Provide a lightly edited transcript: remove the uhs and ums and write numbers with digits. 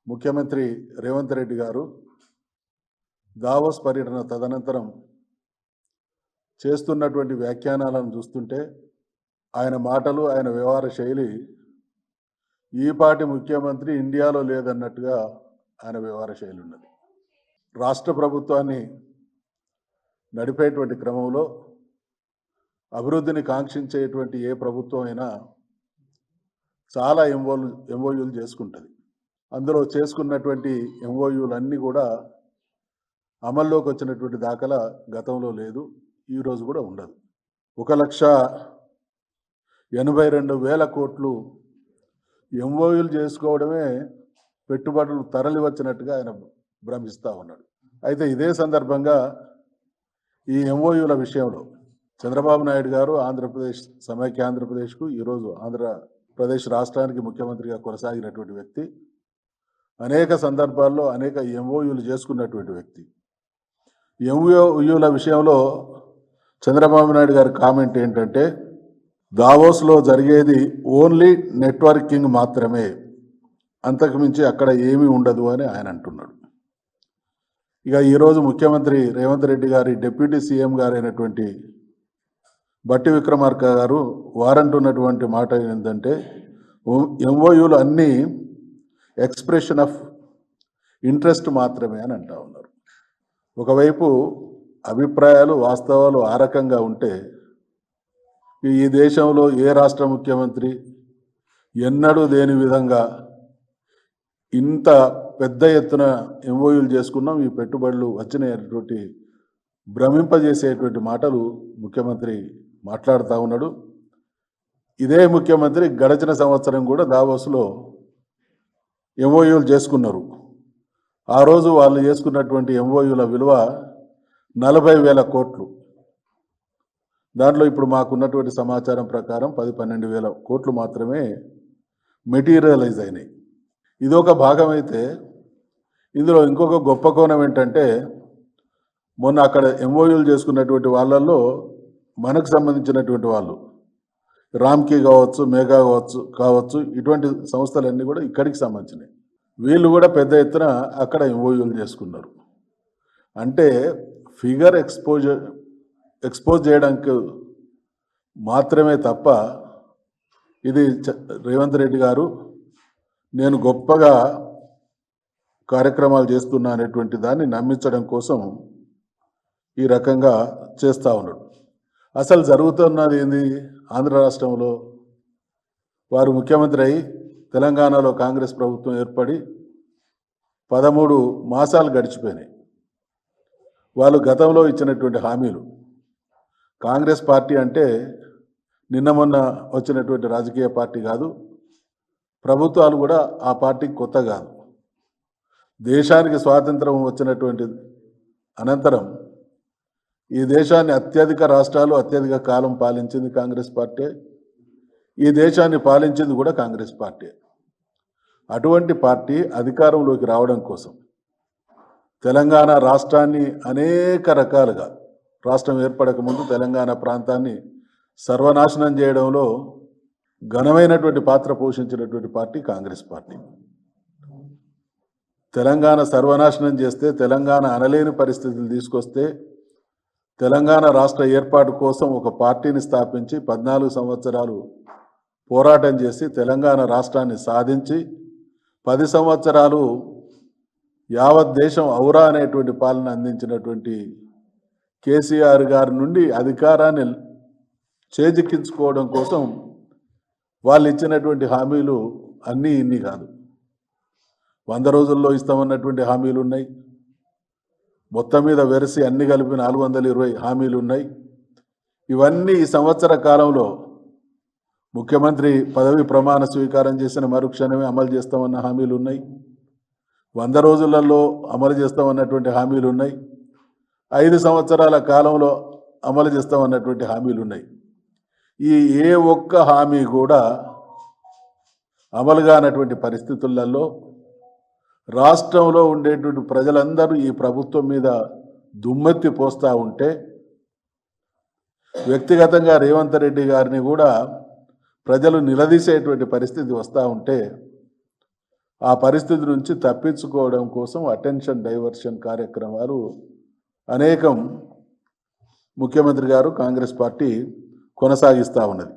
ముఖ్యమంత్రి రేవంత్ రెడ్డి గారు దావోస్ పర్యటన తదనంతరం చేస్తున్నటువంటి వ్యాఖ్యానాలను చూస్తుంటే ఆయన మాటలు, ఆయన వ్యవహార శైలి ఈపాటి ముఖ్యమంత్రి ఇండియాలో లేదన్నట్టుగా ఆయన వ్యవహార శైలి ఉన్నది. రాష్ట్ర ప్రభుత్వాన్ని నడిపేటువంటి క్రమంలో అభివృద్ధిని కాంక్షించేటువంటి ఏ ప్రభుత్వం అయినా చాలా ఎంఓయూలు చేసుకుంటుంది. అందులో చేసుకున్నటువంటి ఎంఓయూలన్నీ కూడా అమల్లోకి వచ్చినటువంటి దాఖలా గతంలో లేదు, ఈరోజు కూడా ఉండదు. 1,82,000 కోట్లు ఎంఓయూలు చేసుకోవడమే పెట్టుబడులు తరలి వచ్చినట్టుగా ఆయన భ్రమిస్తూ ఉన్నాడు. అయితే ఇదే సందర్భంగా ఈ ఎంఓయూల విషయంలో చంద్రబాబు నాయుడు గారు ఆంధ్రప్రదేశ్ సమైక్య ఆంధ్రప్రదేశ్కు ఈరోజు ఆంధ్రప్రదేశ్ రాష్ట్రానికి ముఖ్యమంత్రిగా కొనసాగినటువంటి వ్యక్తి, అనేక సందర్భాల్లో అనేక ఎంఓయూలు చేసుకున్నటువంటి వ్యక్తి. ఎంఓయూల విషయంలో చంద్రబాబు నాయుడు గారి కామెంట్ ఏంటంటే, దావోస్లో జరిగేది ఓన్లీ నెట్వర్కింగ్ మాత్రమే, అంతకుమించి అక్కడ ఏమీ ఉండదు అని ఆయన అంటున్నాడు. ఇక ఈరోజు ముఖ్యమంత్రి రేవంత్ రెడ్డి గారి డిప్యూటీ సీఎం గారైనటువంటి బట్టి విక్రమార్క గారు వారంటున్నటువంటి మాట ఏంటంటే, ఎంఓయూలు అన్నీ ఎక్స్ప్రెషన్ ఆఫ్ ఇంట్రెస్ట్ మాత్రమే అని అంటూ ఉన్నారు. ఒకవైపు అభిప్రాయాలు, వాస్తవాలు ఆ రకంగా ఉంటే ఈ దేశంలో ఏ రాష్ట్ర ముఖ్యమంత్రి ఎన్నడూ దేని విధంగా ఇంత పెద్ద ఎత్తున ఎంఓయూలు చేసుకున్నాం, ఈ పెట్టుబడులు వచ్చినటువంటి భ్రమింపజేసేటువంటి మాటలు ముఖ్యమంత్రి మాట్లాడుతూ ఉన్నాడు. ఇదే ముఖ్యమంత్రి గడిచిన సంవత్సరం కూడా దావోస్లో ఎంఓయూలు చేసుకున్నారు. ఆ రోజు వాళ్ళు చేసుకున్నటువంటి ఎంఓయూల విలువ 40,000 కోట్లు. దాంట్లో ఇప్పుడు మాకున్నటువంటి సమాచారం ప్రకారం 10-12,000 కోట్లు మాత్రమే మెటీరియలైజ్ అయినాయి. ఇదొక భాగం అయితే, ఇందులో ఇంకొక గొప్ప కోణం ఏంటంటే, మొన్న అక్కడ ఎంఓయూలు చేసుకున్నటువంటి వాళ్ళల్లో మనకు సంబంధించినటువంటి వాళ్ళు రామ్కీ కావచ్చు, మెగా కావచ్చు ఇటువంటి సంస్థలన్నీ కూడా ఇక్కడికి సంబంధించినవి. వీళ్ళు కూడా పెద్ద ఎత్తున అక్కడ ఎంఓయూలు చేసుకున్నారు. అంటే ఫిగర్ ఎక్స్పోజ్ చేయడానికి మాత్రమే తప్ప, ఇది రేవంత్ రెడ్డి గారు నేను గొప్పగా కార్యక్రమాలు చేస్తున్నా అనేటువంటి దాన్ని నమ్మించడం కోసం ఈ రకంగా చేస్తూ ఉన్నాడు. అసలు జరుగుతున్నది ఏంది? ఆంధ్ర రాష్ట్రంలో వారు ముఖ్యమంత్రి అయి తెలంగాణలో కాంగ్రెస్ ప్రభుత్వం ఏర్పడి 13 మాసాలు గడిచిపోయినాయి. వాళ్ళు గతంలో ఇచ్చినటువంటి హామీలు, కాంగ్రెస్ పార్టీ అంటే నిన్న మొన్న వచ్చినటువంటి రాజకీయ పార్టీ కాదు, ప్రభుత్వాలు కూడా ఆ పార్టీకి కొత్త కాదు. దేశానికి స్వాతంత్రం వచ్చినటువంటి అనంతరం ఈ దేశాన్ని అత్యధిక రాష్ట్రాలు అత్యధిక కాలం పాలించింది కాంగ్రెస్ పార్టీ. ఈ దేశాన్ని పాలించింది కూడా కాంగ్రెస్ పార్టీ. అటువంటి పార్టీ అధికారంలోకి రావడం కోసం తెలంగాణ రాష్ట్రాన్ని అనేక రకాలుగా, రాష్ట్రం ఏర్పడక ముందు తెలంగాణ ప్రాంతాన్ని సర్వనాశనం చేయడంలో ఘనమైనటువంటి పాత్ర పోషించినటువంటి పార్టీ కాంగ్రెస్ పార్టీ. తెలంగాణ సర్వనాశనం చేస్తే, తెలంగాణ అనలేని పరిస్థితులు తీసుకొస్తే, తెలంగాణ రాష్ట్ర ఏర్పాటు కోసం ఒక పార్టీని స్థాపించి 14 సంవత్సరాలు పోరాటం చేసి తెలంగాణ రాష్ట్రాన్ని సాధించి 10 సంవత్సరాలు యావత్ దేశం ఔరా అనేటువంటి పాలన అందించినటువంటి కేసీఆర్ గారి నుండి అధికారాన్ని చేజిక్కించుకోవడం కోసం వాళ్ళు ఇచ్చినటువంటి హామీలు అన్నీ ఇన్ని కాదు. 100 రోజుల్లో ఇస్తామన్నటువంటి హామీలు ఉన్నాయి. మొత్తం మీద వెరసి అన్ని కలిపి 420 హామీలు ఉన్నాయి. ఇవన్నీ ఈ సంవత్సర కాలంలో ముఖ్యమంత్రి పదవి ప్రమాణ స్వీకారం చేసిన మరుక్షణమే అమలు చేస్తామన్న హామీలు ఉన్నాయి. 100 రోజులలో అమలు చేస్తామన్నటువంటి హామీలు ఉన్నాయి. 5 సంవత్సరాల కాలంలో అమలు చేస్తామన్నటువంటి హామీలు ఉన్నాయి. ఈ ఏ ఒక్క హామీ కూడా అమలు కానటువంటి పరిస్థితులలో రాష్ట్రంలో ఉండేటువంటి ప్రజలందరూ ఈ ప్రభుత్వం మీద దుమ్మెత్తి పోస్తూ ఉంటే, వ్యక్తిగతంగా రేవంత్ రెడ్డి గారిని కూడా ప్రజలు నిలదీసేటువంటి పరిస్థితి వస్తూ ఉంటే, ఆ పరిస్థితి నుంచి తప్పించుకోవడం కోసం అటెన్షన్ డైవర్షన్ కార్యక్రమాలు అనేకం ముఖ్యమంత్రి గారు కాంగ్రెస్ పార్టీ కొనసాగిస్తూ ఉన్నది.